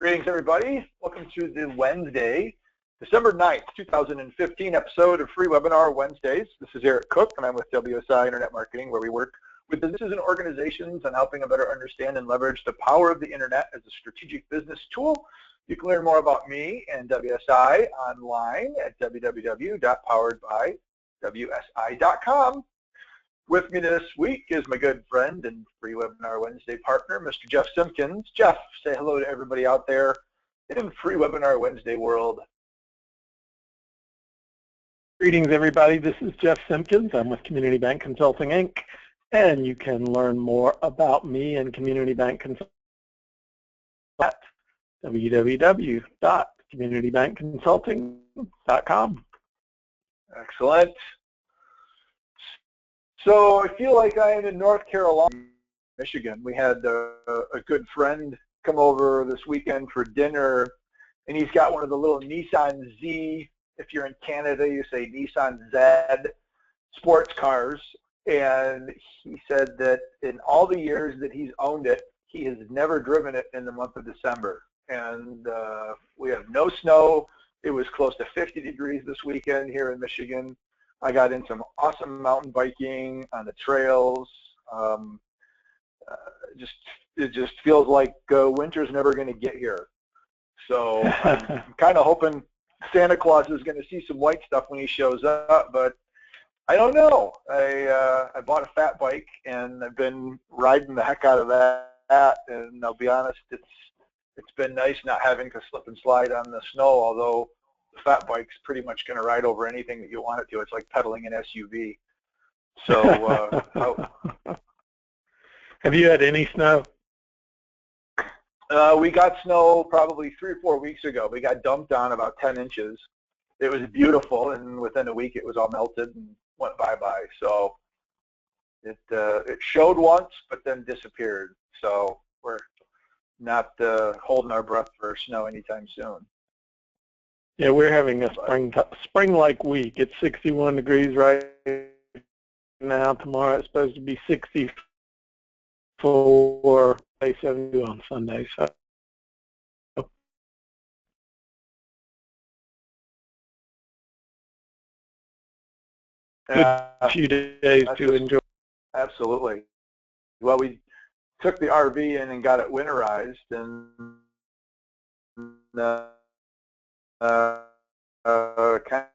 Greetings, everybody. Welcome to the Wednesday, December 9th, 2015 episode of Free Webinar Wednesdays. This is Eric Cook, and I'm with WSI Internet Marketing, where we work with businesses and organizations on helping them better understand and leverage the power of the Internet as a strategic business tool. You can learn more about me and WSI online at www.poweredbywsi.com. With me this week is my good friend and Free Webinar Wednesday partner, Mr. Jeff Simpkins. Jeff, say hello to everybody out there in Free Webinar Wednesday world. Greetings, everybody. This is Jeff Simpkins. I'm with Community Bank Consulting, Inc., and you can learn more about me and Community Bank Consulting at www.communitybankconsulting.com. Excellent. So I feel like I am in North Carolina, Michigan. We had a good friend come over this weekend for dinner, and he's got one of the little Nissan Z, if you're in Canada, you say Nissan Z sports cars. And he said that in all the years that he's owned it, he has never driven it in the month of December. And we have no snow. It was close to 50 degrees this weekend here in Michigan. I got in some awesome mountain biking on the trails. It just feels like winter's never going to get here. So I'm kind of hoping Santa Claus is going to see some white stuff when he shows up, but I don't know. I bought a fat bike, and I've been riding the heck out of that, and I'll be honest, it's been nice not having to slip and slide on the snow, although the fat bike's pretty much going to ride over anything that you want it to. It's like pedaling an SUV. So, have you had any snow? We got snow probably 3 or 4 weeks ago. We got dumped on about 10 inches. It was beautiful, and within a week it was all melted and went bye-bye. So it showed once, but then disappeared. So we're not holding our breath for snow anytime soon. Yeah, we're having a spring-like week. It's 61 degrees right now. Tomorrow it's supposed to be 64, 72 on Sunday. So a few days to enjoy. Absolutely. Well, we took the RV in and got it winterized, and kind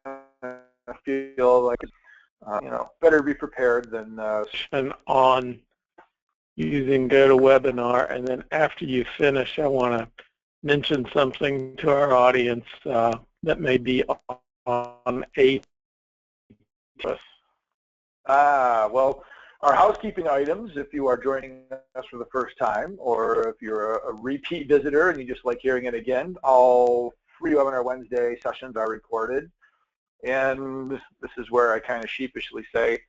of feel like better be prepared than on using GoToWebinar. And then after you finish, I want to mention something to our audience that may be on a well, our housekeeping items, if you are joining us for the first time, or if you're a repeat visitor and you just like hearing it again, all Free Webinar Wednesday sessions are recorded. And this is where I kind of sheepishly say,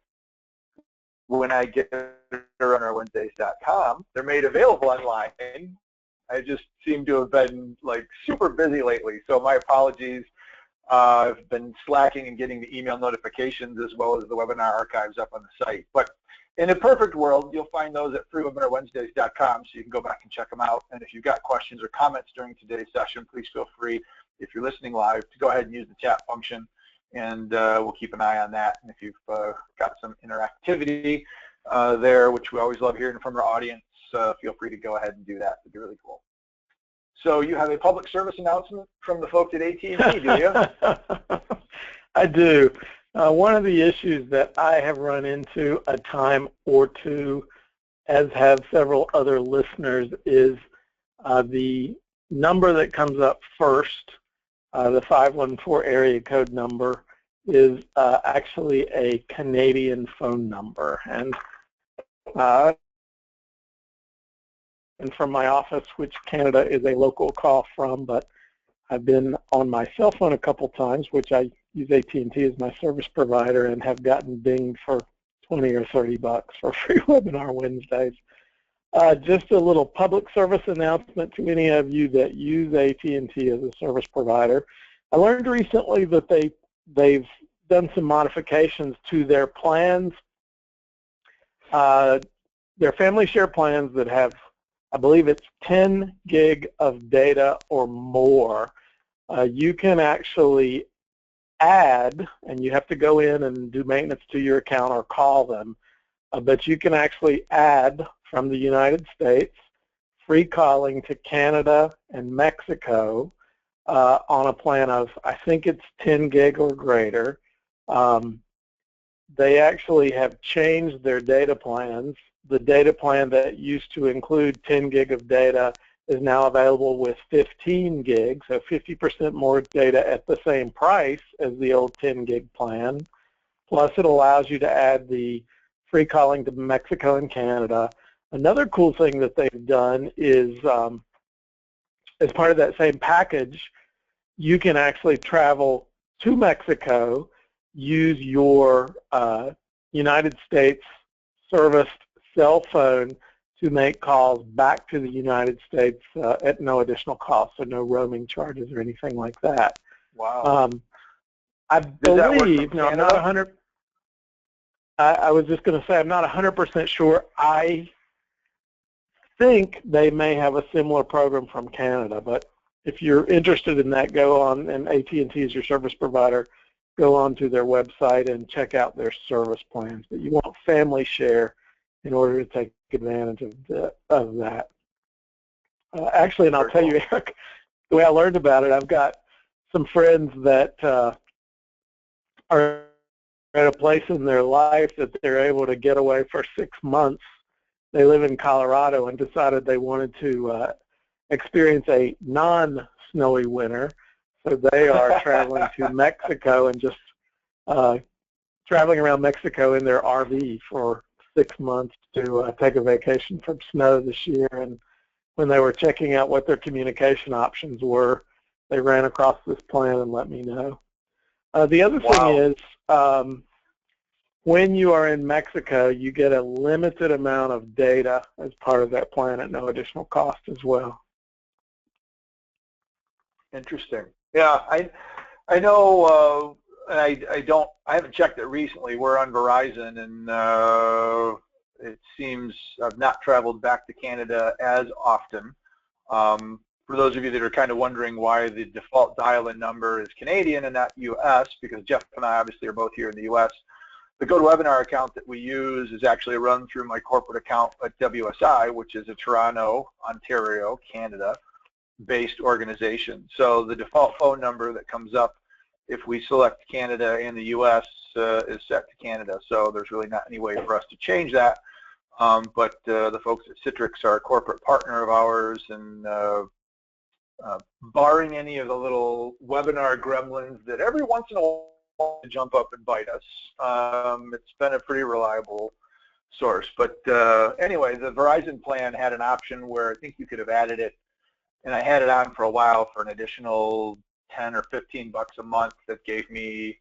when I get webinarwednesdays.com, they're made available online. I just seem to have been like super busy lately, so my apologies. I've been slacking and getting the email notifications as well as the webinar archives up on the site. But in a perfect world, you'll find those at freewebinarwednesdays.com, so you can go back and check them out. And if you've got questions or comments during today's session, please feel free, if you're listening live, to go ahead and use the chat function, and we'll keep an eye on that. And if you've got some interactivity there, which we always love hearing from our audience, feel free to go ahead and do that. It'd be really cool. So you have a public service announcement from the folks at AT&T, do you? I do. One of the issues that I have run into a time or two, as have several other listeners, is the number that comes up first, the 514 area code number, is actually a Canadian phone number. And from my office, which Canada is a local call from, but I've been on my cell phone a couple times, which I use AT&T as my service provider, and have gotten dinged for 20 or 30 bucks for Free Webinar Wednesdays. Just a little public service announcement to any of you that use AT&T as a service provider. I learned recently that they've done some modifications to their plans. Their family share plans that have I believe it's 10 gig of data or more, you can actually add, and you have to go in and do maintenance to your account or call them, but you can actually add from the United States free calling to Canada and Mexico on a plan of, I think it's 10 gig or greater. They actually have changed their data plans. The data plan that used to include 10 gig of data is now available with 15 gigs, so 50% more data at the same price as the old 10 gig plan. Plus it allows you to add the free calling to Mexico and Canada. Another cool thing that they've done is, as part of that same package, you can actually travel to Mexico, use your United States serviced cell phone to make calls back to the United States at no additional cost, so no roaming charges or anything like that. Wow. I believe, now I'm not 100, I was just going to say I'm not 100% sure. I think they may have a similar program from Canada, but if you're interested in that, go on, and AT&T is your service provider, go on to their website and check out their service plans. But you want family share in order to take advantage of that. Actually, and I'll tell you, Eric, the way I learned about it, I've got some friends that are at a place in their life that they're able to get away for 6 months. They live in Colorado and decided they wanted to experience a non-snowy winter. So they are traveling to Mexico and just traveling around Mexico in their RV for 6 months to take a vacation from snow this year. And when they were checking out what their communication options were, they ran across this plan and let me know. The other thing is, when you are in Mexico, you get a limited amount of data as part of that plan at no additional cost as well. Interesting. Yeah, I know, and I haven't checked it recently. We're on Verizon, and it seems I've not traveled back to Canada as often. For those of you that are kind of wondering why the default dial-in number is Canadian and not U.S., because Jeff and I obviously are both here in the U.S., the GoToWebinar account that we use is actually run through my corporate account at WSI, which is a Toronto, Ontario, Canada-based organization. So the default phone number that comes up if we select Canada and the U.S. Is set to Canada. So there's really not any way for us to change that. But the folks at Citrix are a corporate partner of ours, and barring any of the little webinar gremlins that every once in a while jump up and bite us, it's been a pretty reliable source. But anyway, the Verizon plan had an option where I think you could have added it, and I had it on for a while for an additional 10 or 15 bucks a month that gave me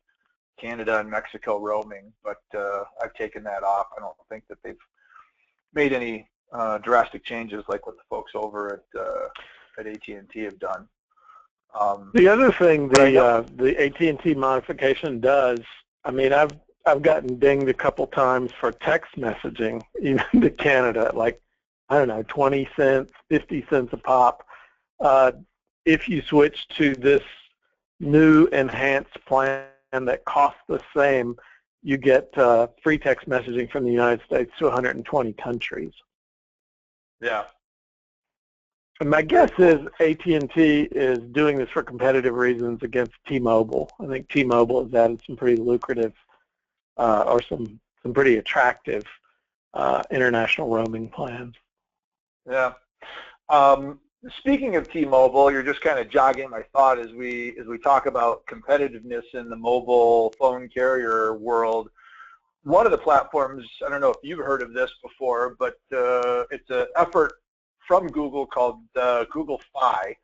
Canada and Mexico roaming, but I've taken that off. I don't think that they've made any drastic changes like what the folks over at AT&T have done. The other thing the AT&T modification does, I mean, I've gotten dinged a couple times for text messaging, even to Canada, like, I don't know, 20 cents, 50 cents a pop. If you switch to this new enhanced plan that costs the same, you get free text messaging from the United States to 120 countries. Yeah. And my guess is AT&T is doing this for competitive reasons against T-Mobile. I think T-Mobile has added some pretty lucrative or some pretty attractive international roaming plans. Yeah. Speaking of T-Mobile, you're just kind of jogging my thought as we talk about competitiveness in the mobile phone carrier world. One of the platforms, I don't know if you've heard of this before, but it's an effort from Google called Google Fi.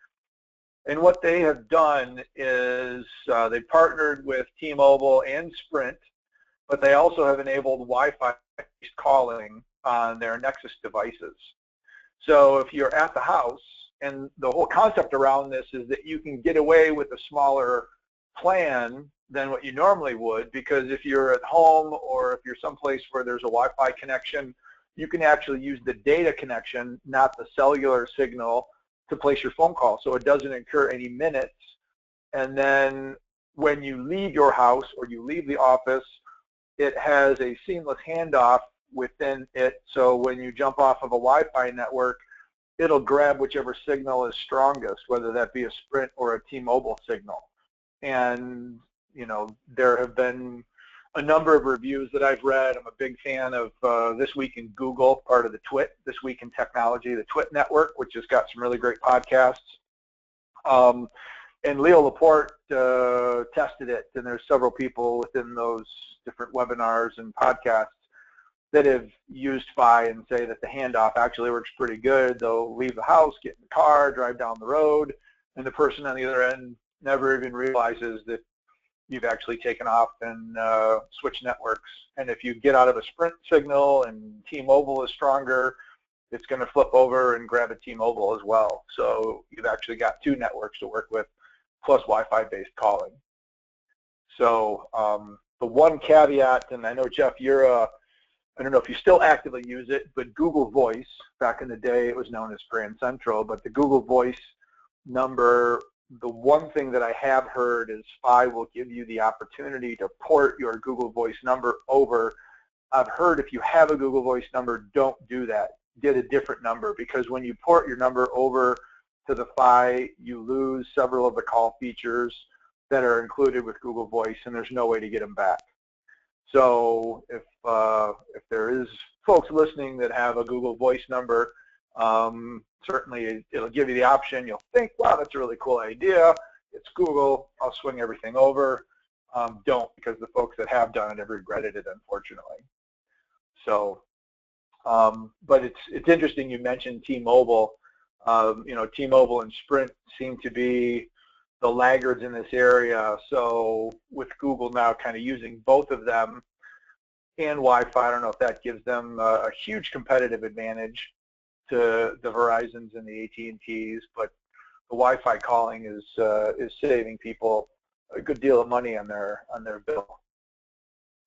And what they have done is they partnered with T-Mobile and Sprint, but they also have enabled Wi-Fi calling on their Nexus devices. So if you're at the house, and the whole concept around this is that you can get away with a smaller plan than what you normally would, because if you're at home or if you're someplace where there's a Wi-Fi connection, you can actually use the data connection, not the cellular signal, to place your phone call, so it doesn't incur any minutes. And then when you leave your house or you leave the office, it has a seamless handoff within it, so when you jump off of a Wi-Fi network, it'll grab whichever signal is strongest, whether that be a Sprint or a T-Mobile signal. And, you know, there have been a number of reviews that I've read. I'm a big fan of This Week in Google, part of the TWIT, This Week in Technology, the TWIT network, which has got some really great podcasts. And Leo Laporte tested it, and there's several people within those different webinars and podcasts that have used Fi and say that the handoff actually works pretty good. They'll leave the house, get in the car, drive down the road, and the person on the other end never even realizes that you've actually taken off and switched networks. And if you get out of a Sprint signal and T-Mobile is stronger, it's going to flip over and grab a T-Mobile as well. So you've actually got two networks to work with, plus Wi-Fi based calling. So the one caveat, and I know, Jeff, you're I don't know if you still actively use it, but Google Voice, back in the day it was known as Grand Central, but the Google Voice number, the one thing that I have heard is Fi will give you the opportunity to port your Google Voice number over. I've heard if you have a Google Voice number, don't do that. Get a different number, because when you port your number over to the Fi, you lose several of the call features that are included with Google Voice, and there's no way to get them back. So if there is folks listening that have a Google Voice number, certainly it'll give you the option. You'll think, wow, that's a really cool idea. It's Google. I'll swing everything over. Don't, because the folks that have done it have regretted it, unfortunately. So, but it's interesting you mentioned T-Mobile. You know, T-Mobile and Sprint seem to be the laggards in this area. So with Google now kind of using both of them and Wi-Fi, I don't know if that gives them a huge competitive advantage to the Verizons and the AT&Ts, but the Wi-Fi calling is saving people a good deal of money on their bill.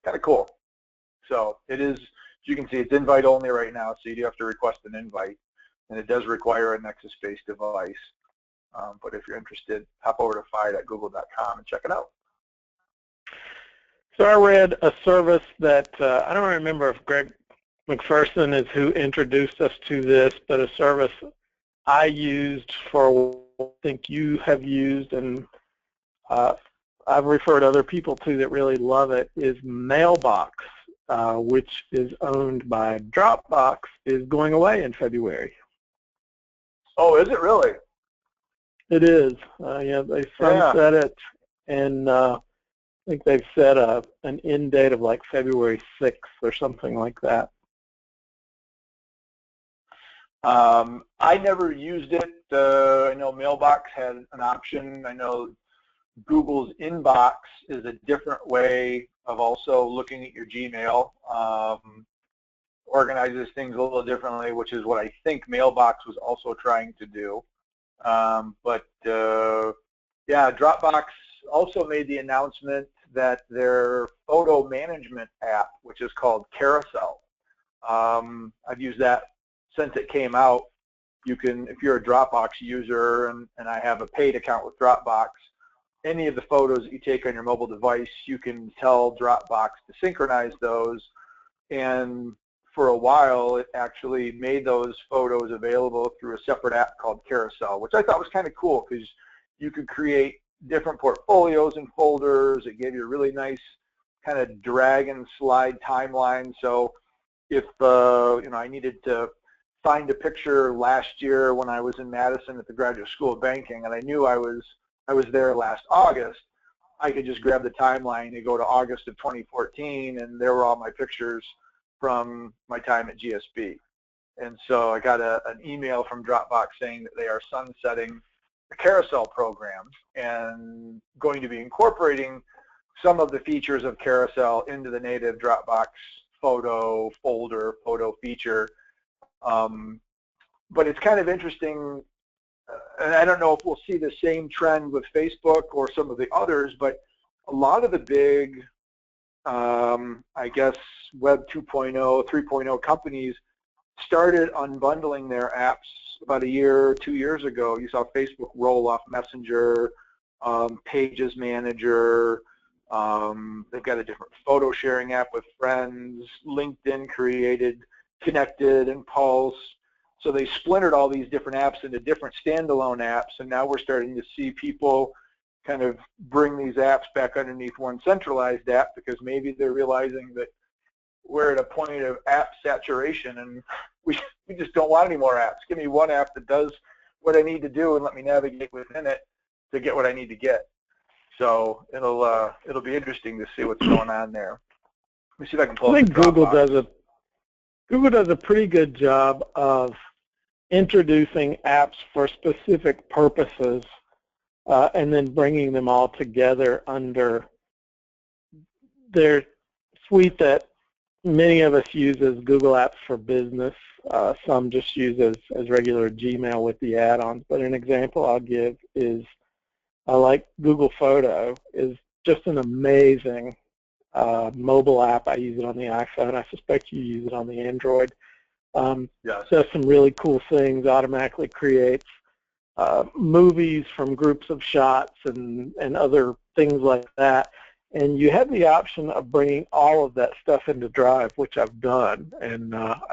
Kind of cool. So it is, as you can see, it's invite only right now, so you do have to request an invite, and it does require a Nexus-based device. But if you're interested, hop over to fi.google.com and check it out. So I read a service that, I don't remember if Greg McPherson is who introduced us to this, but a service I used for what I think you have used, and I've referred other people to that really love it, is Mailbox, which is owned by Dropbox, is going away in February. Oh, is it really? It is. Yeah, they sunset it, and I think they've set an end date of like February 6th or something like that. I never used it. I know Mailbox had an option. I know Google's Inbox is a different way of also looking at your Gmail. Organizes things a little differently, which is what I think Mailbox was also trying to do. But yeah, Dropbox also made the announcement that their photo management app, which is called Carousel, I've used that since it came out. You can, if you're a Dropbox user, and I have a paid account with Dropbox, any of the photos that you take on your mobile device, you can tell Dropbox to synchronize those. And for a while, it actually made those photos available through a separate app called Carousel, which I thought was kind of cool because you could create different portfolios and folders. It gave you a really nice kind of drag and slide timeline. So if you know, I needed to find a picture last year when I was in Madison at the Graduate School of Banking, and I knew I was there last August, I could just grab the timeline and go to August of 2014, and there were all my pictures from my time at GSB. And so I got an email from Dropbox saying that they are sunsetting the Carousel program and going to be incorporating some of the features of Carousel into the native Dropbox photo folder, photo feature. But it's kind of interesting, and I don't know if we'll see the same trend with Facebook or some of the others, but a lot of the big, I guess, Web 2.0, 3.0 companies started unbundling their apps about a year, 2 years ago. You saw Facebook roll off Messenger, Pages Manager. They've got a different photo sharing app with friends. LinkedIn created Connected and Pulse. So they splintered all these different apps into different standalone apps, and now we're starting to see people kind of bring these apps back underneath one centralized app because maybe they're realizing that we're at a point of app saturation and we just don't want any more apps. Give me one app that does what I need to do and let me navigate within it to get what I need to get. So it'll be interesting to see what's going on there. Let me see if I can pull up the Dropbox. Google does a pretty good job of introducing apps for specific purposes and then bringing them all together under their suite that many of us use as Google Apps for Business. Some just use as regular Gmail with the add-ons. But an example I'll give is I like Google Photo. Is just an amazing mobile app. I use it on the iPhone. I suspect you use it on the Android. Yes. Does some really cool things. Automatically creates movies from groups of shots and other things like that. And you have the option of bringing all of that stuff into Drive, which I've done. And I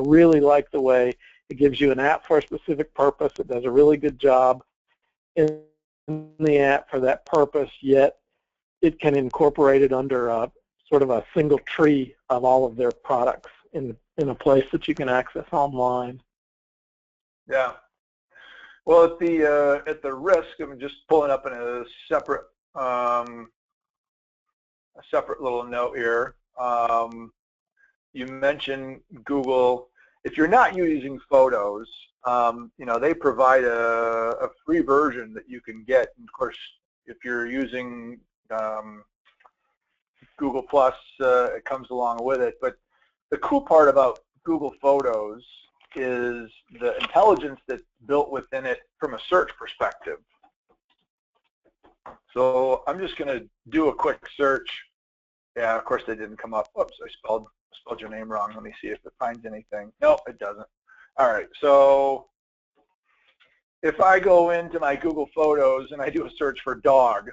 really like the way it gives you an app for a specific purpose. It does a really good job in the app for that purpose, yet it can incorporate it under sort of a single tree of all of their products in a place that you can access online. Yeah. Well, at the risk of just pulling up in a separate little note here, you mentioned Google. If you're not using Photos, they provide a free version that you can get. And of course, if you're using Google Plus, it comes along with it. But the cool part about Google Photos is the intelligence that's built within it from a search perspective. So I'm just going to do a quick search. Yeah, of course they didn't come up. Oops, I spelled your name wrong. Let me see if it finds anything. Nope, it doesn't. All right, so if I go into my Google Photos and I do a search for dog,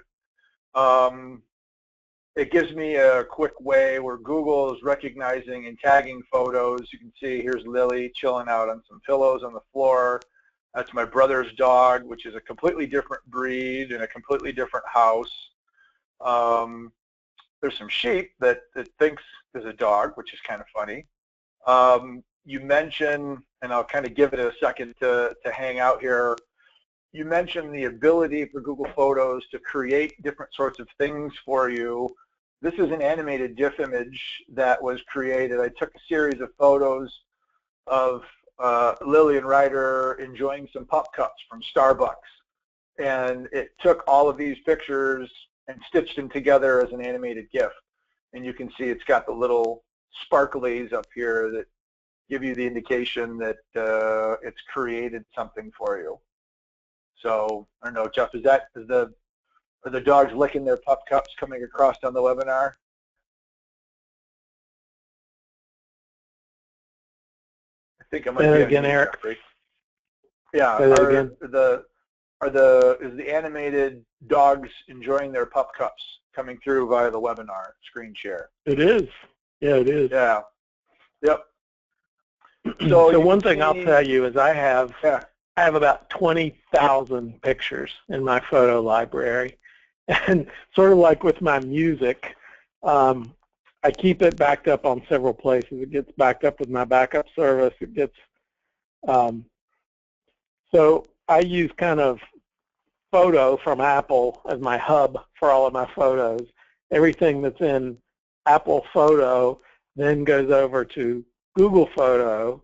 it gives me a quick way where Google is recognizing and tagging photos. You can see here's Lily chilling out on some pillows on the floor. That's my brother's dog, which is a completely different breed in a completely different house. There's some sheep that it thinks is a dog, which is kind of funny. You mentioned, and I'll kind of give it a second to hang out here, you mentioned the ability for Google Photos to create different sorts of things for you. This is an animated GIF image that was created. I took a series of photos of Lily and Ryder enjoying some pup cups from Starbucks. And it took all of these pictures and stitched them together as an animated GIF. And you can see it's got the little sparklies up here that give you the indication that it's created something for you. So, I don't know, Jeff, are the dogs licking their pup cups coming across on the webinar? I think I might be again, Eric. Jeffrey. Yeah, is the animated dogs enjoying their pup cups coming through via the webinar screen share? It is. Yeah, it is. Yeah. Yep. So one thing I'll tell you is I have about 20,000 pictures in my photo library. And sort of like with my music, I keep it backed up on several places. It gets backed up with my backup service. It gets so I use kind of Photo from Apple as my hub for all of my photos. Everything that's in Apple Photo then goes over to Google Photo.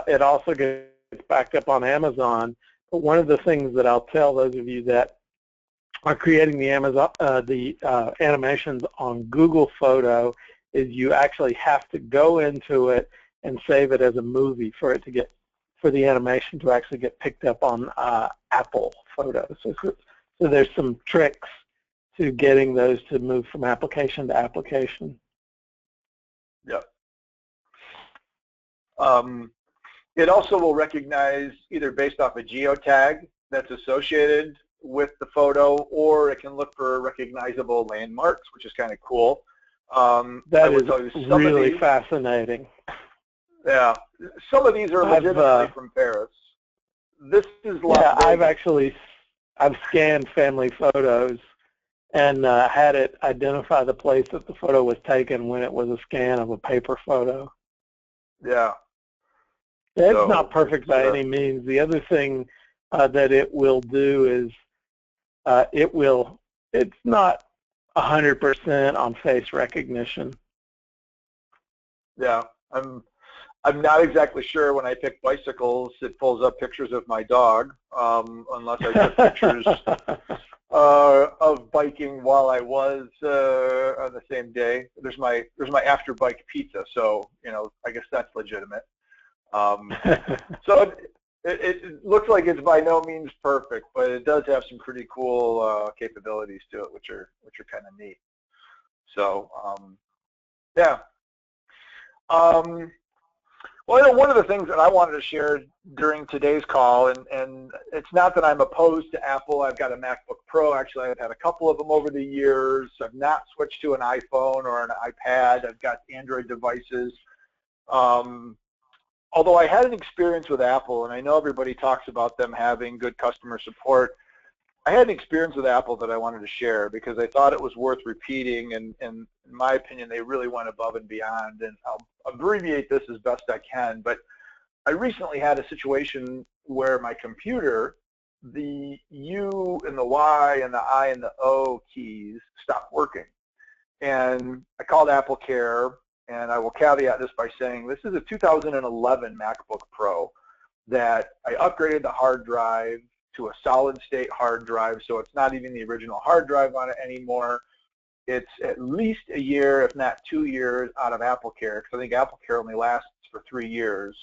It also gets backed up on Amazon. But one of the things that I'll tell those of you that are creating the animations on Google Photo is you actually have to go into it and save it as a movie for the animation to actually get picked up on Apple Photo. So there's some tricks to getting those to move from application to application. Yep. It also will recognize either based off a geotag that's associated with the photo, or it can look for recognizable landmarks, which is kind of cool. That is really fascinating. Yeah, some of these are legitimately from Paris. This is Las Vegas. I've scanned family photos and had it identify the place that the photo was taken when it was a scan of a paper photo. Yeah. It's not perfect by any means. The other thing that it will do is it's not 100% on face recognition. Yeah, I'm not exactly sure when I pick bicycles, it pulls up pictures of my dog, unless I took pictures of biking while I was on the same day. There's my after bike pizza, so I guess that's legitimate. So it looks like it's by no means perfect, but it does have some pretty cool capabilities to it, which are kind of neat. So yeah. Well, one of the things that I wanted to share during today's call, and it's not that I'm opposed to Apple. I've got a MacBook Pro. Actually, I've had a couple of them over the years. I've not switched to an iPhone or an iPad. I've got Android devices. Although I had an experience with Apple, and I know everybody talks about them having good customer support, I had an experience with Apple that I wanted to share because I thought it was worth repeating, and in my opinion, they really went above and beyond, and I'll abbreviate this as best I can, but I recently had a situation where my computer, the U and the Y and the I and the O keys stopped working, and I called Apple Care, and I will caveat this by saying this is a 2011 MacBook Pro that I upgraded the hard drive to a solid-state hard drive, so it's not even the original hard drive on it anymore. It's at least a year, if not 2 years, out of Apple Care, because I think Apple Care only lasts for 3 years.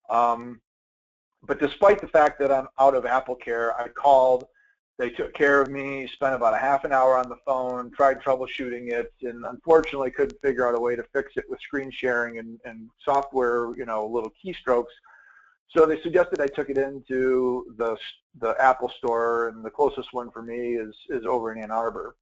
But despite the fact that I'm out of Apple Care, I called, they took care of me, spent about a half an hour on the phone, tried troubleshooting it, and unfortunately couldn't figure out a way to fix it with screen sharing and software, little keystrokes. So they suggested I took it into the Apple store, and the closest one for me is over in Ann Arbor.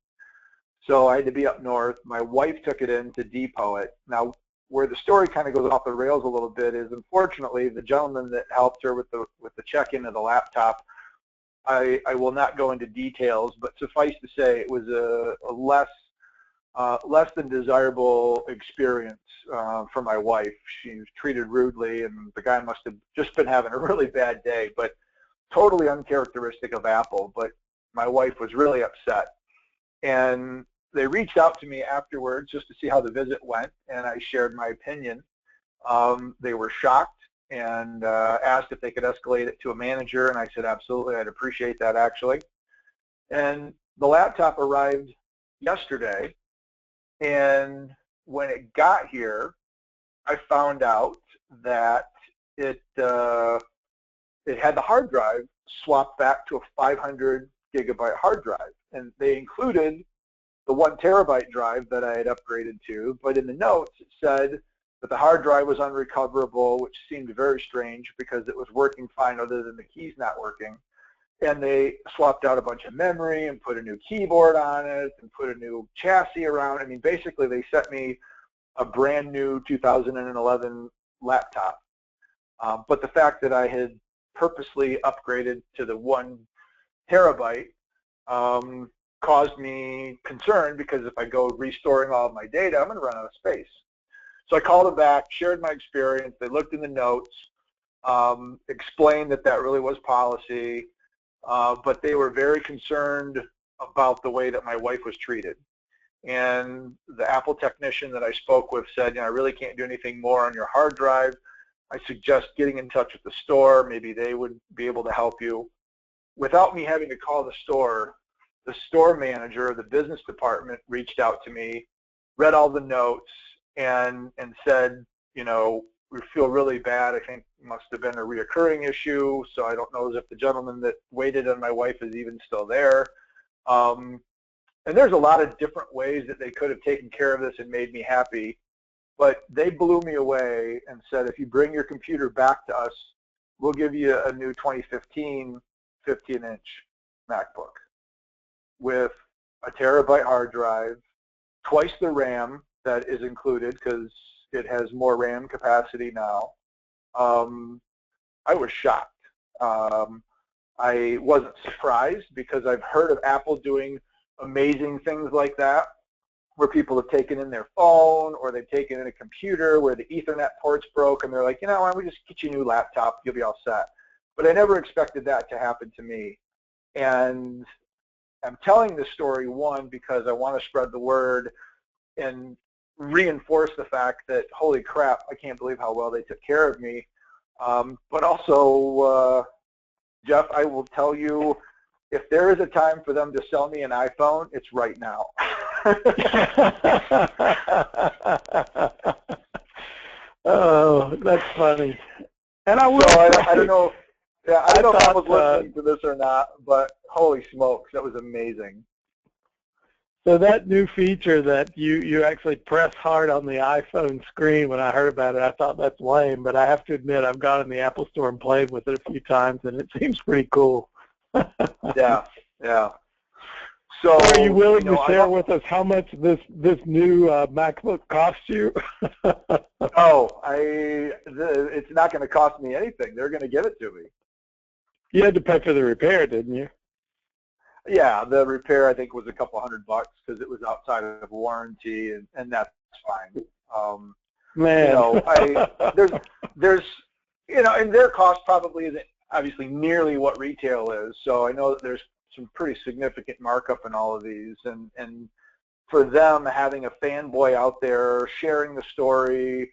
So I had to be up north. My wife took it in to depot it. Now, where the story kind of goes off the rails a little bit is, unfortunately, the gentleman that helped her with the check-in of the laptop, I will not go into details, but suffice to say, it was a less than desirable experience for my wife. She was treated rudely, and the guy must have just been having a really bad day, but totally uncharacteristic of Apple. But my wife was really upset, and they reached out to me afterwards just to see how the visit went, and I shared my opinion. They were shocked and asked if they could escalate it to a manager, and I said absolutely, I'd appreciate that actually. And the laptop arrived yesterday, and when it got here, I found out that it had the hard drive swapped back to a 500 gigabyte hard drive, and they included the 1 terabyte drive that I had upgraded to, but in the notes it said that the hard drive was unrecoverable, which seemed very strange because it was working fine other than the keys not working. And they swapped out a bunch of memory and put a new keyboard on it and put a new chassis around. I mean, basically they sent me a brand new 2011 laptop. But the fact that I had purposely upgraded to the 1 terabyte caused me concern, because if I go restoring all of my data, I'm going to run out of space. So I called them back, shared my experience. They looked in the notes, explained that really was policy, but they were very concerned about the way that my wife was treated. And the Apple technician that I spoke with said, I really can't do anything more on your hard drive. I suggest getting in touch with the store. Maybe they would be able to help you. Without me having to call the store manager of the business department reached out to me, read all the notes, and said, we feel really bad. I think it must have been a reoccurring issue, so I don't know if the gentleman that waited on my wife is even still there. And there's a lot of different ways that they could have taken care of this and made me happy, But they blew me away and said, if you bring your computer back to us, we'll give you a new 2015 15-inch MacBook with a terabyte hard drive, twice the RAM that is included because it has more RAM capacity now. I was shocked. I wasn't surprised because I've heard of Apple doing amazing things like that, where people have taken in their phone or they've taken in a computer where the Ethernet port's broke and they're like, you know, why don't we just get you a new laptop, you'll be all set. But I never expected that to happen to me. And I'm telling this story, one, because I want to spread the word and reinforce the fact that, holy crap, I can't believe how well they took care of me. But also, Jeff, I will tell you, if there is a time for them to sell me an iPhone, it's right now. Oh, that's funny. And I will. So I don't know. Yeah, I don't know if I was listening to this or not, but holy smokes, that was amazing. So that new feature that you actually press hard on the iPhone screen, when I heard about it, I thought that's lame, but I have to admit I've gone in the Apple Store and played with it a few times, and it seems pretty cool. Yeah, yeah. So are you willing to share with us how much this new MacBook cost you? It's not going to cost me anything. They're going to give it to me. You had to pay for the repair, didn't you? Yeah, the repair I think was a couple $100 because it was outside of warranty, and that's fine. Man, you know, there's and their cost probably isn't obviously nearly what retail is. So I know that there's some pretty significant markup in all of these, and for them having a fanboy out there sharing the story,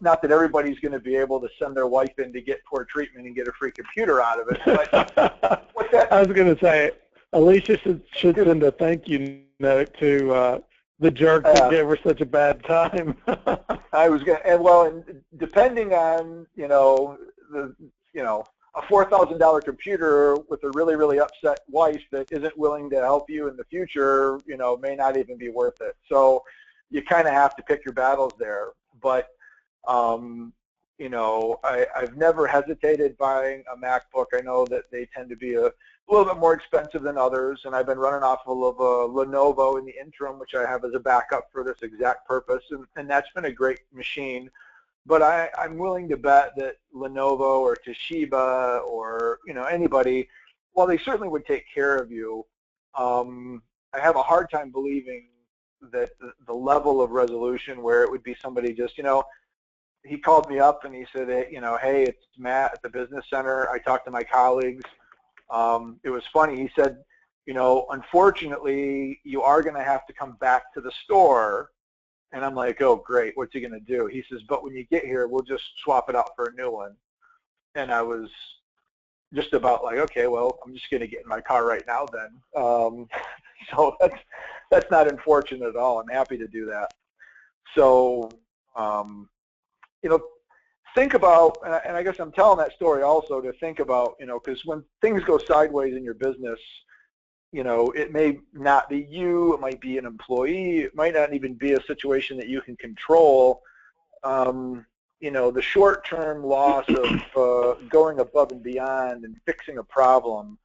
not that everybody's going to be able to send their wife in to get poor treatment and get a free computer out of it. But I was going to say, Alicia should send a thank you note to the jerk that gave her such a bad time. I was going to, and depending on a $4,000 computer with a really, really upset wife that isn't willing to help you in the future, may not even be worth it. So you kind of have to pick your battles there. But, I've never hesitated buying a MacBook. I know that they tend to be a little bit more expensive than others, and I've been running off of a Lenovo in the interim, which I have as a backup for this exact purpose, and that's been a great machine. But I'm willing to bet that Lenovo or Toshiba or anybody, while they certainly would take care of you, I have a hard time believing that the level of resolution where it would be somebody just he called me up and he said, hey, it's Matt at the business center. I talked to my colleagues. It was funny. He said, unfortunately, you are going to have to come back to the store. And I'm like, oh, great, what's he going to do? He says, but when you get here, we'll just swap it out for a new one. And I was just about like, okay, well, I'm just going to get in my car right now then. So that's not unfortunate at all. I'm happy to do that. So, think about, and I guess I'm telling that story also to think about, because when things go sideways in your business, it may not be you, it might be an employee, it might not even be a situation that you can control. The short-term loss of going above and beyond and fixing a problem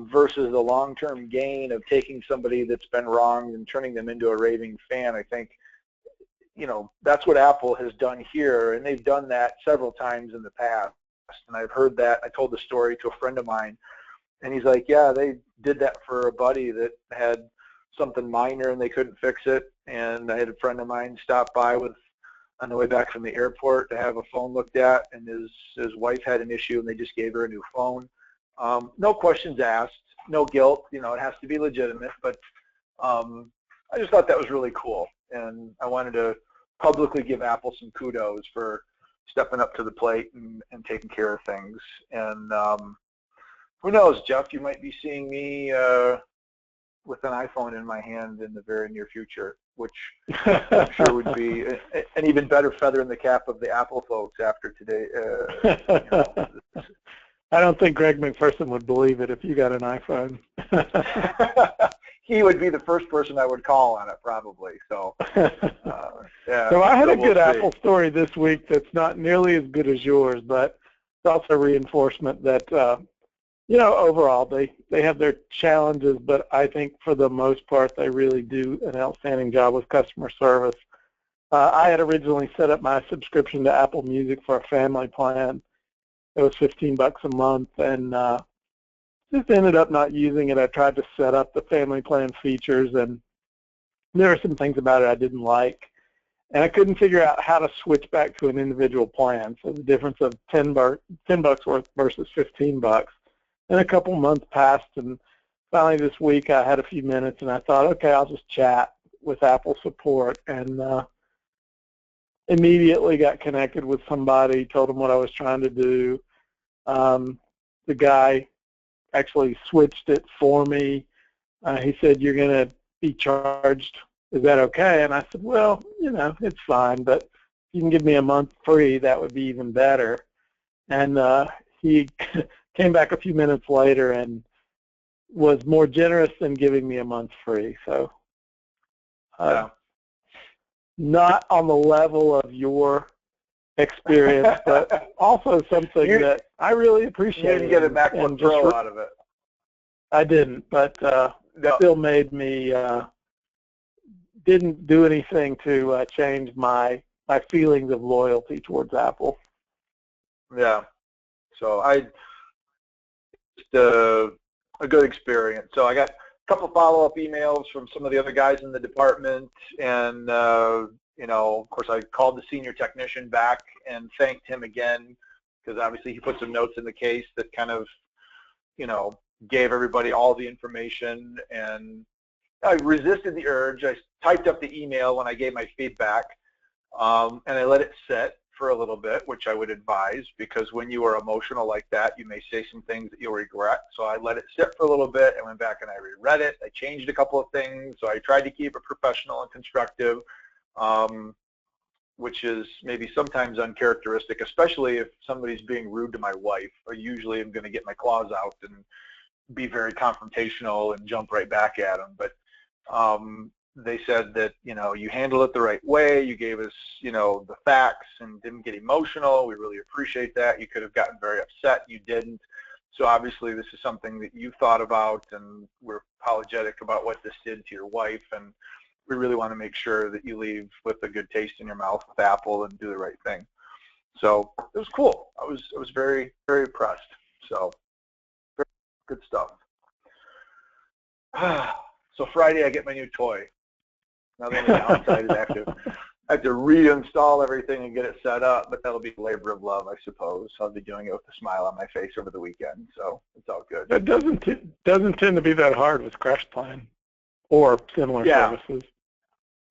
versus the long-term gain of taking somebody that's been wronged and turning them into a raving fan, I think, that's what Apple has done here, and they've done that several times in the past. And I've heard that. I told the story to a friend of mine, and he's like, yeah, they did that for a buddy that had something minor and they couldn't fix it. And I had a friend of mine stop by on the way back from the airport to have a phone looked at, and his wife had an issue, and they just gave her a new phone. No questions asked, no guilt. It has to be legitimate. But I just thought that was really cool, and I wanted to publicly give Apple some kudos for stepping up to the plate and taking care of things. And who knows, Jeff, you might be seeing me with an iPhone in my hand in the very near future, which I'm sure would be an even better feather in the cap of the Apple folks after today. I don't think Greg McPherson would believe it if you got an iPhone. He would be the first person I would call on it, probably. So Yeah, So I had a we'll good see. Apple story this week that's not nearly as good as yours, but it's also reinforcement that, overall they have their challenges, but I think for the most part they really do an outstanding job with customer service. I had originally set up my subscription to Apple Music for a family plan. It was $15 a month, and just ended up not using it. I tried to set up the family plan features, and there were some things about it I didn't like. And I couldn't figure out how to switch back to an individual plan. So the difference of $10 worth versus $15. And a couple months passed, and finally this week I had a few minutes, and I thought, okay, I'll just chat with Apple support, and immediately got connected with somebody, told them what I was trying to do. The guy actually switched it for me. He said, you're going to be charged. Is that okay? And I said, well, it's fine, but if you can give me a month free, that would be even better. And he came back a few minutes later and was more generous than giving me a month free. So not on the level of your experience, but also something that I really appreciate. You didn't get a MacBook Pro out of it. I didn't, but still made me, didn't do anything to change my feelings of loyalty towards Apple. Yeah, so just a good experience. So I got a couple follow-up emails from some of the other guys in the department, and of course I called the senior technician back and thanked him again, because obviously he put some notes in the case that kind of gave everybody all the information, and I resisted the urge. I typed up the email when I gave my feedback, and I let it sit for a little bit, which I would advise, because when you are emotional like that, you may say some things that you'll regret. So I let it sit for a little bit. I went back and I reread it. I changed a couple of things. So I tried to keep it professional and constructive, which is maybe sometimes uncharacteristic, especially if somebody's being rude to my wife. I usually am going to get my claws out and be very confrontational and jump right back at them. But they said that, you handled it the right way. You gave us, the facts and didn't get emotional. We really appreciate that. You could have gotten very upset. You didn't. So obviously this is something that you thought about, and we're apologetic about what this did to your wife. And we really want to make sure that you leave with a good taste in your mouth with Apple and do the right thing. So it was cool. I was very, very impressed. So very good stuff. So Friday I get my new toy. Now the only downside is I have to reinstall everything and get it set up, but that'll be a labor of love, I suppose. I'll be doing it with a smile on my face over the weekend, so it's all good. It doesn't tend to be that hard with CrashPlan or similar services.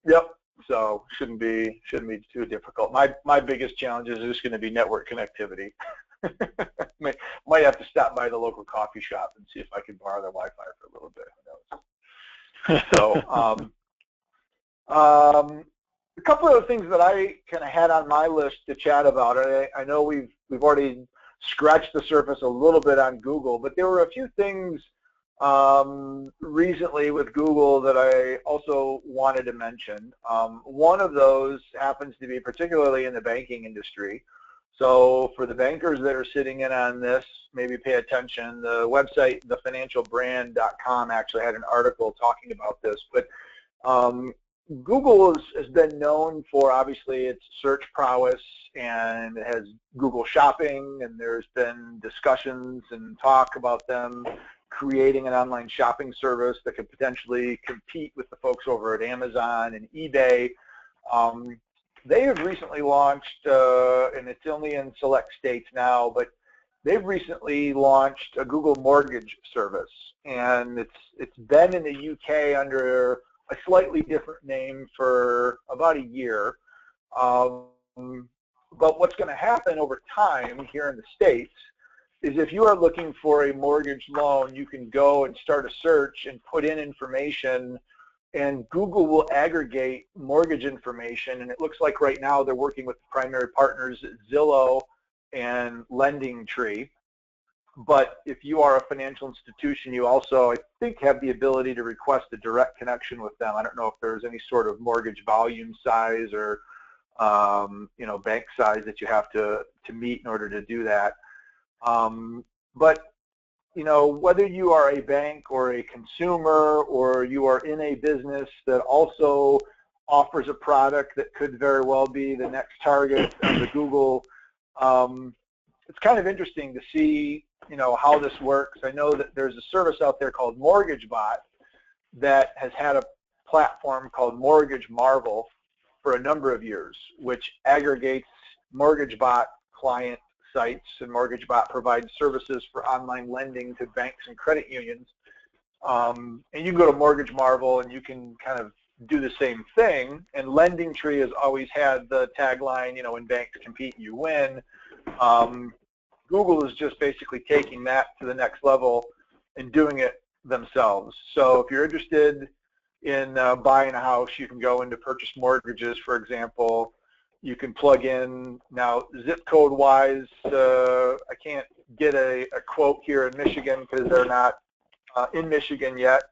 Yep. So shouldn't be too difficult. My biggest challenge is just going to be network connectivity. Might have to stop by the local coffee shop and see if I can borrow their Wi-Fi for a little bit. Who knows? So a couple of things that I kind of had on my list to chat about. I know we've already scratched the surface a little bit on Google, but there were a few things recently with Google that I also wanted to mention. One of those happens to be particularly in the banking industry. So for the bankers that are sitting in on this, maybe pay attention. The website, thefinancialbrand.com, actually had an article talking about this. But Google has been known for, obviously, its search prowess, and it has Google Shopping, and there's been discussions and talk about them creating an online shopping service that could potentially compete with the folks over at Amazon and eBay. They have recently launched, and it's only in select states now, but they've recently launched a Google Mortgage service, and it's been in the UK under a slightly different name for about a year. But what's going to happen over time here in the States is if you are looking for a mortgage loan, you can go and start a search and put in information, and Google will aggregate mortgage information. And it looks like right now they're working with the primary partners at Zillow and LendingTree. But if you are a financial institution, you also, I think, have the ability to request a direct connection with them. I don't know if there's any sort of mortgage volume size or bank size that you have to meet in order to do that. But whether you are a bank or a consumer or you are in a business that also offers a product that could very well be the next target on the Google, it's kind of interesting to see, how this works. I know that there's a service out there called MortgageBot that has had a platform called Mortgage Marvel for a number of years, which aggregates MortgageBot client sites, and MortgageBot provides services for online lending to banks and credit unions. And you can go to Mortgage Marvel and you can kind of do the same thing. And LendingTree has always had the tagline, when banks compete, you win. Google is just basically taking that to the next level and doing it themselves. So if you're interested in buying a house, you can go into purchase mortgages, for example. You can plug in, now zip code wise, I can't get a quote here in Michigan because they're not in Michigan yet,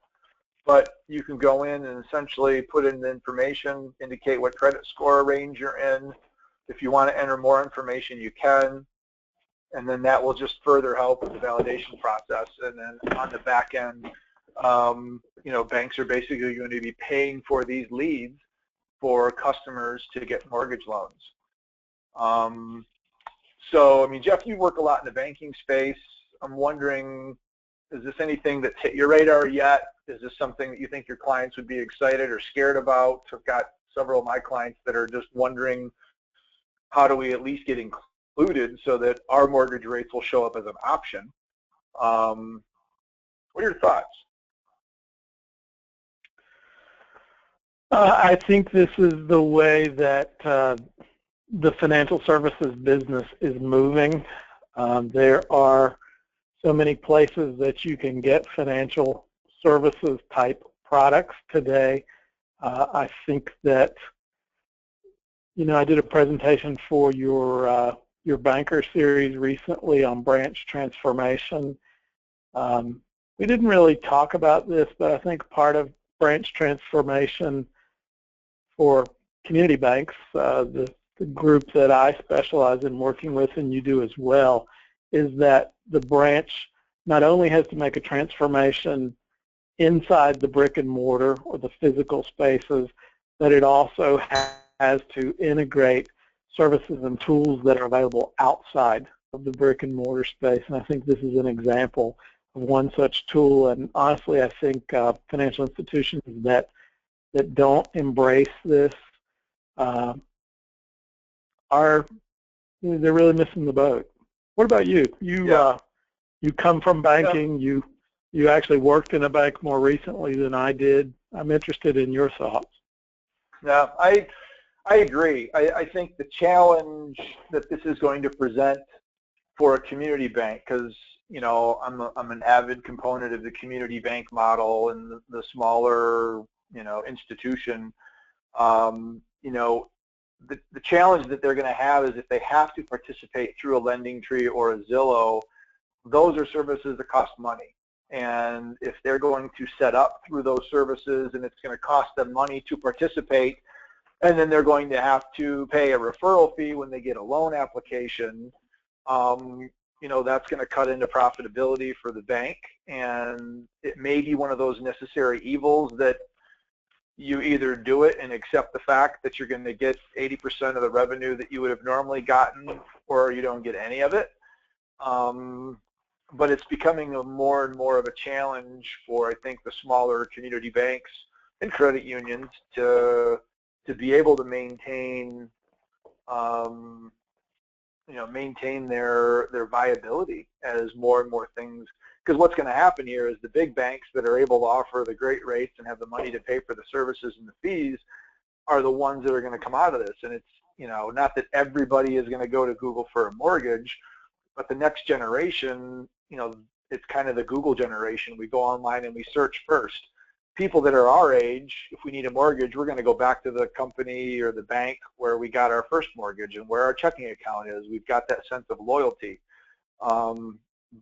but you can go in and essentially put in the information, indicate what credit score range you're in. If you want to enter more information, you can, and then that will just further help with the validation process. And then on the back end, banks are basically going to be paying for these leads for customers to get mortgage loans. So, Jeff, you work a lot in the banking space. I'm wondering, is this anything that's hit your radar yet? Is this something that you think your clients would be excited or scared about? I've got several of my clients that are just wondering, how do we at least get included so that our mortgage rates will show up as an option? What are your thoughts? I think this is the way that the financial services business is moving. There are so many places that you can get financial services type products today. I think that, I did a presentation for your banker series recently on branch transformation. We didn't really talk about this, but I think part of branch transformation for community banks, the group that I specialize in working with, and you do as well, is that the branch not only has to make a transformation inside the brick and mortar or the physical spaces, but it also has to integrate services and tools that are available outside of the brick and mortar space. And I think this is an example of one such tool. And honestly, I think financial institutions that don't embrace this they're really missing the boat. What about you? You come from banking. Yeah. You actually worked in a bank more recently than I did. I'm interested in your thoughts. Yeah, I agree. I think the challenge that this is going to present for a community bank, because I'm an avid component of the community bank model and the smaller institution. The challenge that they're going to have is if they have to participate through a LendingTree or a Zillow, those are services that cost money. And if they're going to set up through those services and it's going to cost them money to participate, and then they're going to have to pay a referral fee when they get a loan application, that's going to cut into profitability for the bank. And it may be one of those necessary evils that you either do it and accept the fact that you're going to get 80% of the revenue that you would have normally gotten, or you don't get any of it. But it's becoming more and more of a challenge for, I think, the smaller community banks and credit unions to be able to maintain their viability as more and more things. Because what's going to happen here is the big banks that are able to offer the great rates and have the money to pay for the services and the fees are the ones that are going to come out of this. And it's, not that everybody is going to go to Google for a mortgage, but the next generation, it's kind of the Google generation. We go online and we search first. People that are our age, if we need a mortgage, we're going to go back to the company or the bank where we got our first mortgage and where our checking account is. We've got that sense of loyalty.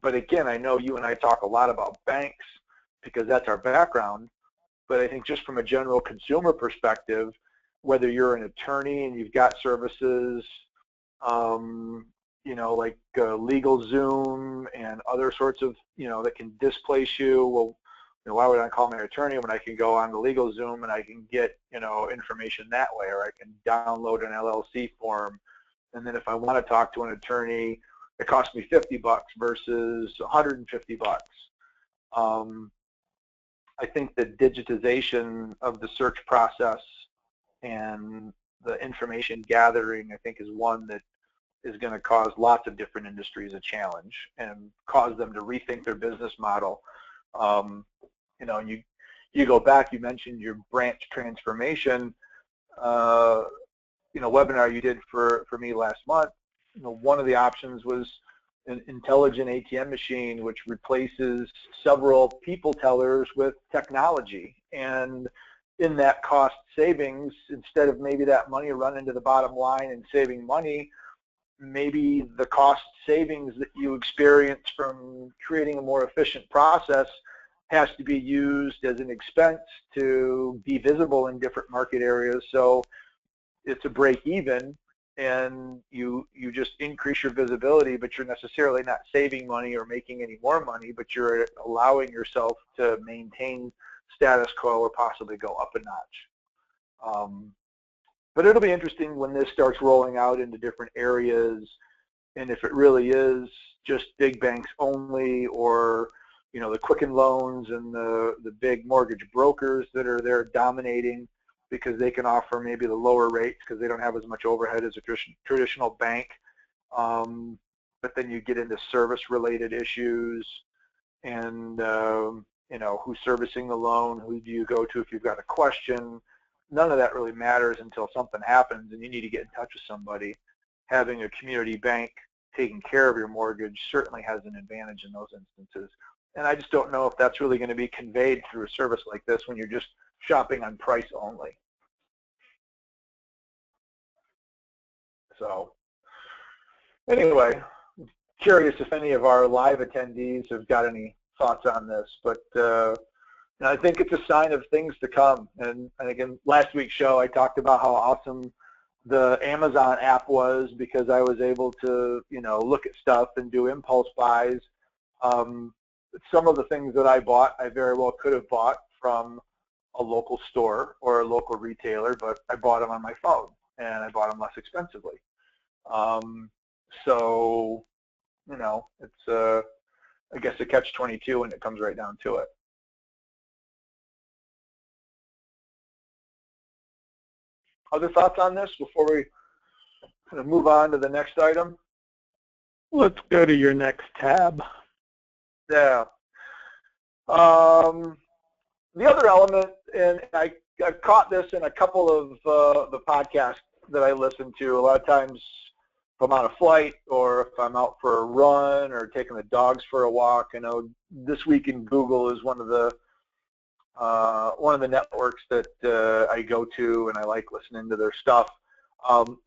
But again, I know you and I talk a lot about banks because that's our background, but I think just from a general consumer perspective, whether you're an attorney and you've got services, you know, like LegalZoom and other sorts of, you know, that can displace you. Well, you know, why would I call my attorney when I can go on to LegalZoom and I can get, you know, information that way, or I can download an LLC form. And then if I want to talk to an attorney, it costs me $50 versus $150. I think the digitization of the search process and the information gathering, I think, is one that is going to cause lots of different industries a challenge and cause them to rethink their business model. You know, you go back, you mentioned your branch transformation, you know, webinar you did for me last month. You know, one of the options was an intelligent ATM machine, which replaces several people tellers with technology. And in that cost savings, instead of maybe that money running to the bottom line and saving money, maybe the cost savings that you experience from creating a more efficient process has to be used as an expense to be visible in different market areas. So it's a break even, and you just increase your visibility, but you're necessarily not saving money or making any more money, but you're allowing yourself to maintain status quo or possibly go up a notch. But it'll be interesting when this starts rolling out into different areas, and if it really is just big banks only, or you know, the Quicken Loans and the big mortgage brokers that are there dominating because they can offer maybe the lower rates because they don't have as much overhead as a traditional bank. But then you get into service-related issues and, you know, who's servicing the loan, who do you go to if you've got a question. None of that really matters until something happens and you need to get in touch with somebody. Having a community bank taking care of your mortgage certainly has an advantage in those instances. And I just don't know if that's really going to be conveyed through a service like this when you're just shopping on price only. So anyway, curious if any of our live attendees have got any thoughts on this, but I think it's a sign of things to come. And again, last week's show, I talked about how awesome the Amazon app was because I was able to, you know, look at stuff and do impulse buys. Some of the things that I bought, I very well could have bought from a local store or a local retailer, but I bought them on my phone and I bought them less expensively. So, you know, it's I guess a catch-22 when it comes right down to it. Other thoughts on this before we kind of move on to the next item? Let's go to your next tab. Yeah. The other element, and I caught this in a couple of the podcasts that I listen to. A lot of times if I'm on a flight or if I'm out for a run or taking the dogs for a walk, I know This Week in Google is one of the networks that I go to, and I like listening to their stuff.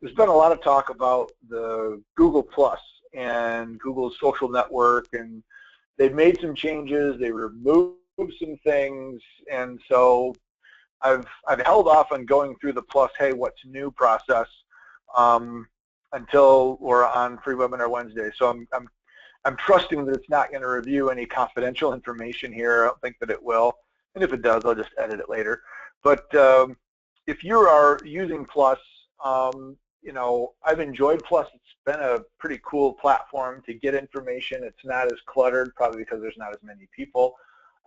There's been a lot of talk about the Google Plus and Google's social network, and they've made some changes. They removed some things, and so I've held off on going through the Plus, hey, what's new process until we're on Free Webinar Wednesday. So I'm trusting that it's not going to review any confidential information here. I don't think that it will. And if it does, I'll just edit it later. But if you are using Plus, you know, I've enjoyed Plus. It's been a pretty cool platform to get information. It's not as cluttered, probably because there's not as many people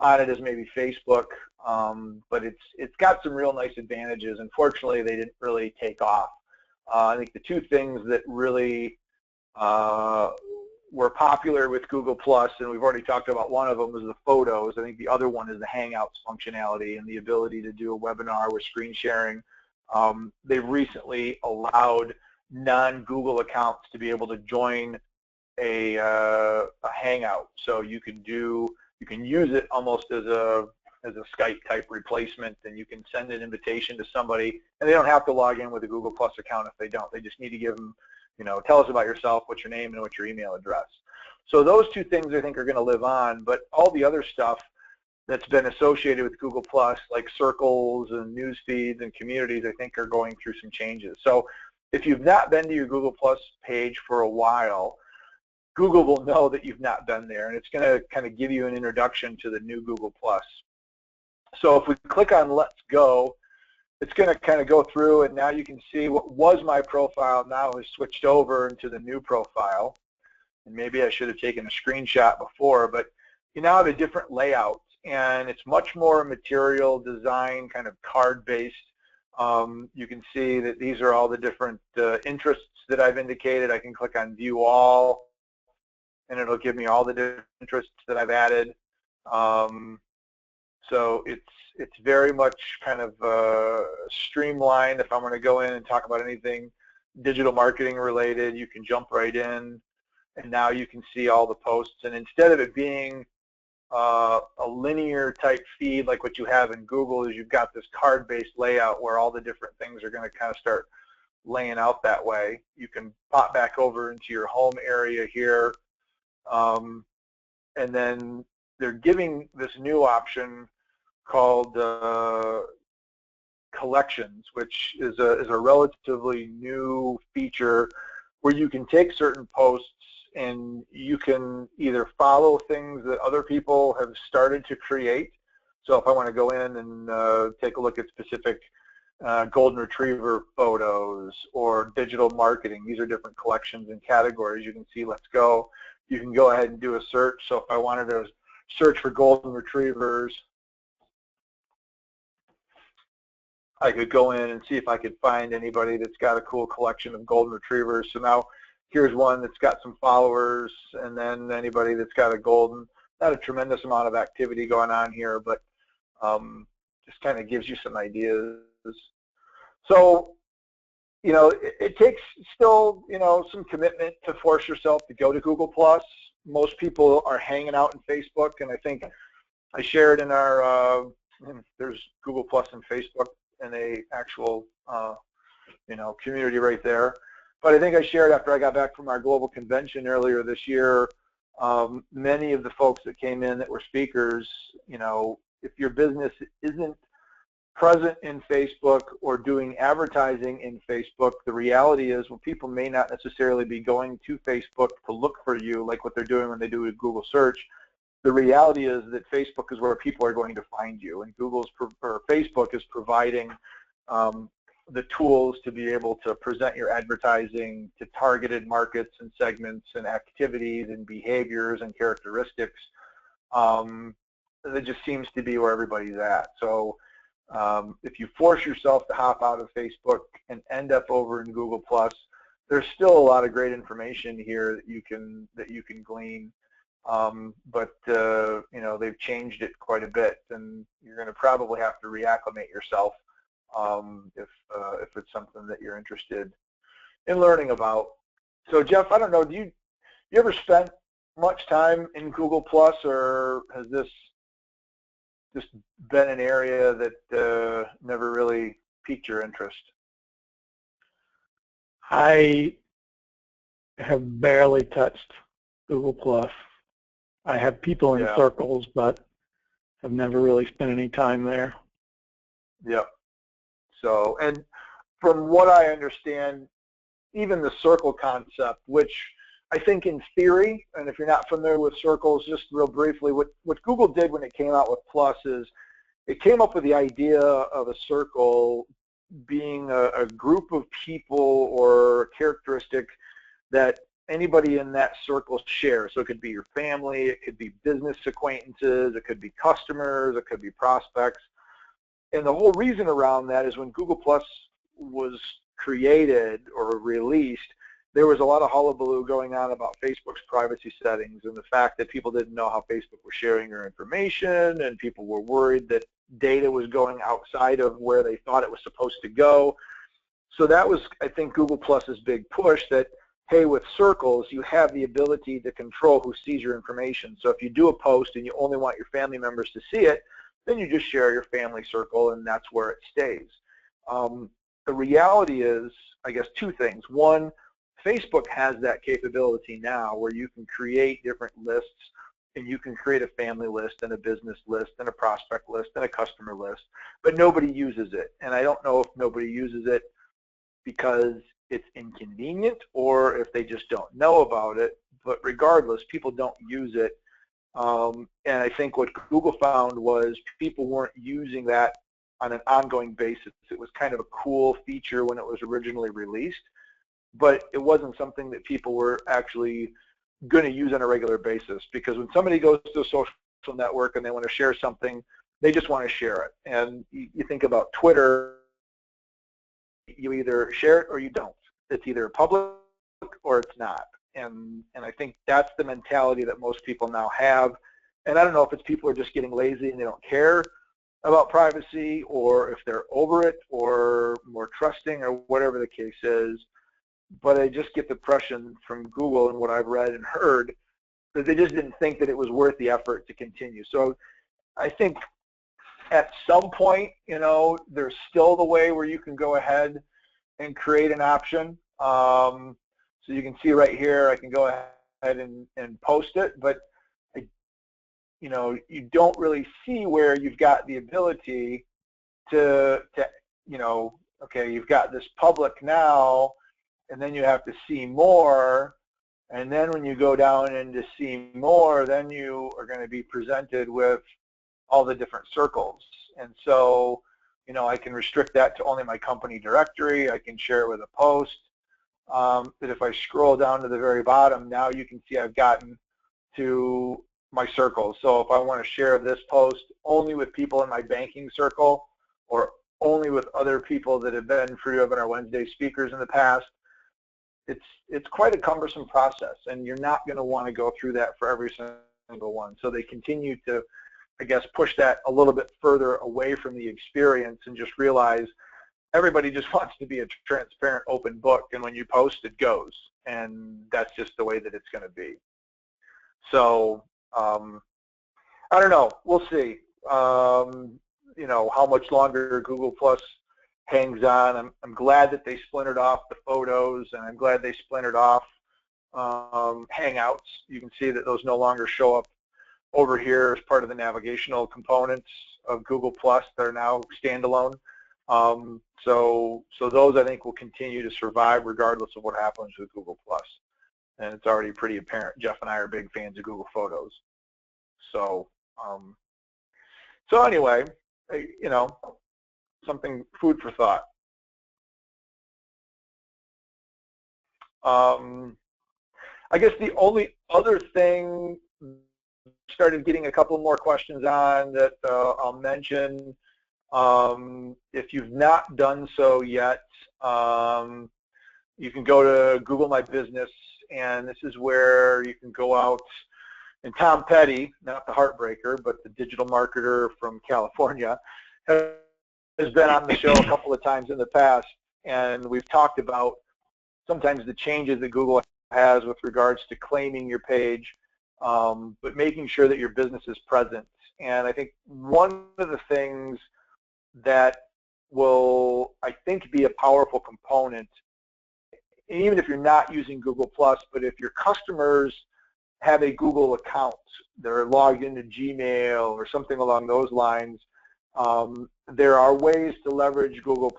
on it as maybe Facebook. But it's got some real nice advantages. Unfortunately, they didn't really take off. I think the two things that really were popular with Google Plus, and we've already talked about one of them, was the photos. I think the other one is the Hangouts functionality and the ability to do a webinar with screen sharing. They've recently allowed non-Google accounts to be able to join a Hangout, so you can use it almost as a Skype type replacement, and you can send an invitation to somebody, and they don't have to log in with a Google Plus account if they don't. They just need to give them, you know, tell us about yourself, what's your name, and what's your email address. So those two things I think are going to live on, but all the other stuff that's been associated with Google Plus, like circles and news feeds and communities, I think are going through some changes. So if you've not been to your Google Plus page for a while, Google will know that you've not been there, and it's going to kind of give you an introduction to the new Google Plus. So if we click on Let's Go, it's going to kind of go through, and now you can see what was my profile now has switched over into the new profile. And maybe I should have taken a screenshot before, but you now have a different layout, and it's much more material design, kind of card-based. You can see that these are all the different interests that I've indicated. I can click on View All, and it'll give me all the different interests that I've added. So it's very much kind of streamlined. If I'm going to go in and talk about anything digital marketing related, you can jump right in, and now you can see all the posts. And instead of it being a linear type feed like what you have in Google, is you've got this card-based layout where all the different things are going to kind of start laying out that way. You can pop back over into your home area here, and then they're giving this new option called collections, which is a relatively new feature where you can take certain posts and you can either follow things that other people have started to create. So if I want to go in and take a look at specific golden retriever photos or digital marketing, these are different collections and categories. You can see Let's Go. You can go ahead and do a search. So if I wanted to search for golden retrievers, I could go in and see if I could find anybody that's got a cool collection of golden retrievers. So now here's one that's got some followers, and then anybody that's got a golden. Not a tremendous amount of activity going on here, but just kind of gives you some ideas. So, you know, it takes still, you know, some commitment to force yourself to go to Google+. Most people are hanging out in Facebook, and I think I shared in our, there's Google+ and Facebook and a actual, you know, community right there. But I think I shared after I got back from our global convention earlier this year, many of the folks that came in that were speakers, you know, if your business isn't present in Facebook or doing advertising in Facebook, the reality is, well, people may not necessarily be going to Facebook to look for you like what they're doing when they do a Google search. The reality is that Facebook is where people are going to find you, and Facebook is providing the tools to be able to present your advertising to targeted markets and segments and activities and behaviors and characteristics. That just seems to be where everybody's at. So if you force yourself to hop out of Facebook and end up over in Google+, there's still a lot of great information here that you can glean. But you know, they've changed it quite a bit, and you're going to probably have to reacclimate yourself if it's something that you're interested in learning about. So Jeff, I don't know, do you ever spent much time in Google+, or has this just been an area that never really piqued your interest? I have barely touched Google+. I have people in circles, but have never really spent any time there. Yep. So, and from what I understand, even the circle concept, which I think in theory, and if you're not familiar with circles, just real briefly, what Google did when it came out with Plus is it came up with the idea of a circle being a group of people or a characteristic that anybody in that circle shares. So it could be your family, it could be business acquaintances, it could be customers, it could be prospects. And the whole reason around that is when Google Plus was created or released, there was a lot of hullabaloo going on about Facebook's privacy settings and the fact that people didn't know how Facebook was sharing their information, and people were worried that data was going outside of where they thought it was supposed to go. So that was, I think, Google Plus's big push that, hey, with circles, you have the ability to control who sees your information. So if you do a post and you only want your family members to see it, then you just share your family circle, and that's where it stays. The reality is, I guess, two things. One, Facebook has that capability now where you can create different lists, and you can create a family list and a business list and a prospect list and a customer list, but nobody uses it. And I don't know if nobody uses it because it's inconvenient or if they just don't know about it, but regardless, people don't use it. And I think what Google found was people weren't using that on an ongoing basis. It was kind of a cool feature when it was originally released, but it wasn't something that people were actually going to use on a regular basis, because when somebody goes to a social network and they want to share something, they just want to share it. And you think about Twitter, you either share it or you don't. It's either public or it's not. And I think that's the mentality that most people now have. And I don't know if it's people are just getting lazy and they don't care about privacy, or if they're over it or more trusting, or whatever the case is. But I just get the impression from Google and what I've read and heard that they just didn't think that it was worth the effort to continue. So I think at some point, there's still the way where you can go ahead and create an option. So you can see right here, I can go ahead and post it, but you don't really see where you've got the ability to okay, you've got this public now, and then you have to see more, and then when you go down into see more, then you are going to be presented with all the different circles. And so, I can restrict that to only my company directory. I can share it with a post. But if I scroll down to the very bottom, now you can see I've gotten to my circles. So if I want to share this post only with people in my banking circle, or only with other people that have been free webinar Wednesday speakers in the past, it's quite a cumbersome process, and you're not going to want to go through that for every single one. So they continue to, I guess, push that a little bit further away from the experience, and just realize everybody just wants to be a transparent, open book, and when you post, it goes, and that's just the way that it's going to be. So I don't know. We'll see. How much longer Google Plus hangs on. I'm glad that they splintered off the photos, and I'm glad they splintered off Hangouts. You can see that those no longer show up over here as part of the navigational components of Google Plus. They're now standalone. So those, I think, will continue to survive regardless of what happens with Google Plus. And it's already pretty apparent. Jeff and I are big fans of Google Photos. So anyway, something, food for thought. I guess the only other thing, started getting a couple more questions on that I'll mention. If you've not done so yet, you can go to Google My Business, and this is where you can go out, and Tom Petty, not the heartbreaker, but the digital marketer from California, has been on the show a couple of times in the past, and we've talked about sometimes the changes that Google has with regards to claiming your page, but making sure that your business is present. And I think one of the things that will, I think, be a powerful component, even if you're not using Google+, but if your customers have a Google account, they're logged into Gmail or something along those lines, there are ways to leverage Google+,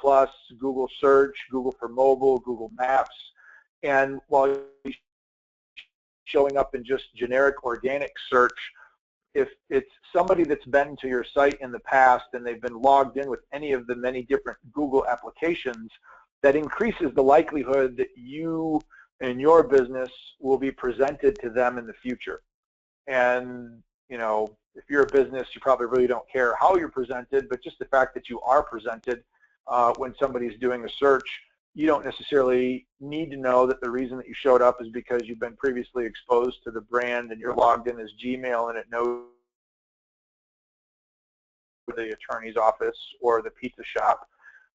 Google Search, Google for Mobile, Google Maps, and while showing up in just generic organic search, if it's somebody that's been to your site in the past and they've been logged in with any of the many different Google applications, that increases the likelihood that you and your business will be presented to them in the future. And, if you're a business, you probably really don't care how you're presented, but just the fact that you are presented when somebody's doing a search, you don't necessarily need to know that the reason that you showed up is because you've been previously exposed to the brand and you're logged in as Gmail and it knows the attorney's office or the pizza shop.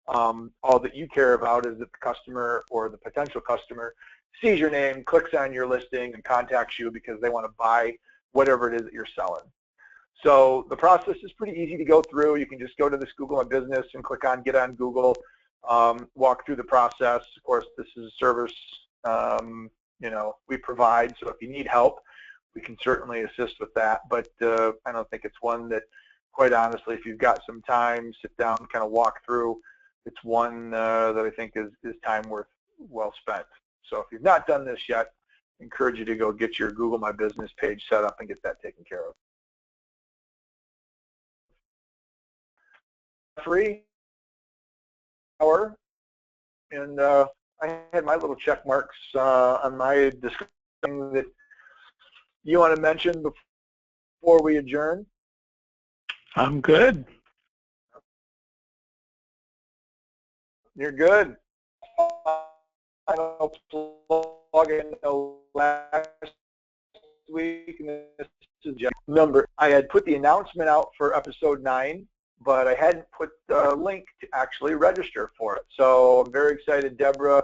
All that you care about is that the customer or the potential customer sees your name, clicks on your listing, and contacts you because they want to buy whatever it is that you're selling. So the process is pretty easy to go through. You can just go to this Google My Business and click on Get on Google, walk through the process. Of course, this is a service we provide. So if you need help, we can certainly assist with that. But I don't think it's one that, quite honestly, if you've got some time, sit down, kind of walk through, it's one that I think is time well spent. So if you've not done this yet, I encourage you to go get your Google My Business page set up and get that taken care of. Free hour, and I had my little check marks on my description that you want to mention before we adjourn. I'm good. You're good. I'll plug in last week, and this is Jeff. Remember, I had put the announcement out for episode 9, but I hadn't put the link to actually register for it. So I'm very excited. Deborah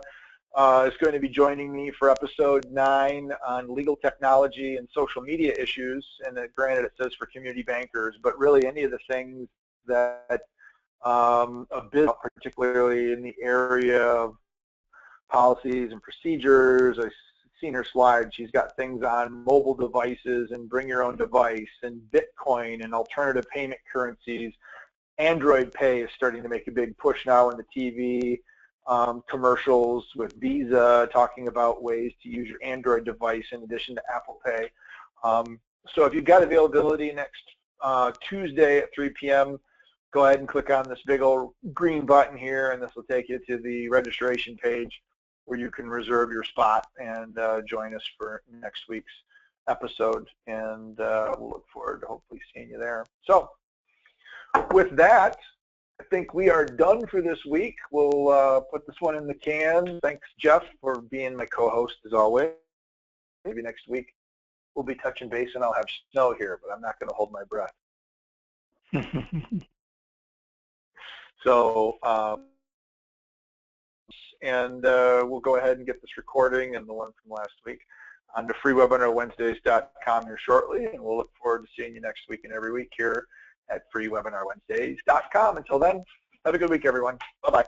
is going to be joining me for episode 9 on legal technology and social media issues. And granted, it says for community bankers, but really any of the things that a business, particularly in the area of policies and procedures. I've seen her slide. She's got things on mobile devices and bring your own device and Bitcoin and alternative payment currencies. Android Pay is starting to make a big push now in the TV commercials with Visa talking about ways to use your Android device in addition to Apple Pay. So if you've got availability next Tuesday at 3 p.m., go ahead and click on this big old green button here, and this will take you to the registration page where you can reserve your spot and join us for next week's episode. And we'll look forward to hopefully seeing you there. So with that, I think we are done for this week. We'll put this one in the can. Thanks, Jeff, for being my co-host as always. Maybe next week we'll be touching base and I'll have snow here, but I'm not going to hold my breath. So, we'll go ahead and get this recording and the one from last week onto freewebinarwednesdays.com here shortly, and we'll look forward to seeing you next week and every week here at freewebinarwednesdays.com. Until then, have a good week, everyone. Bye-bye.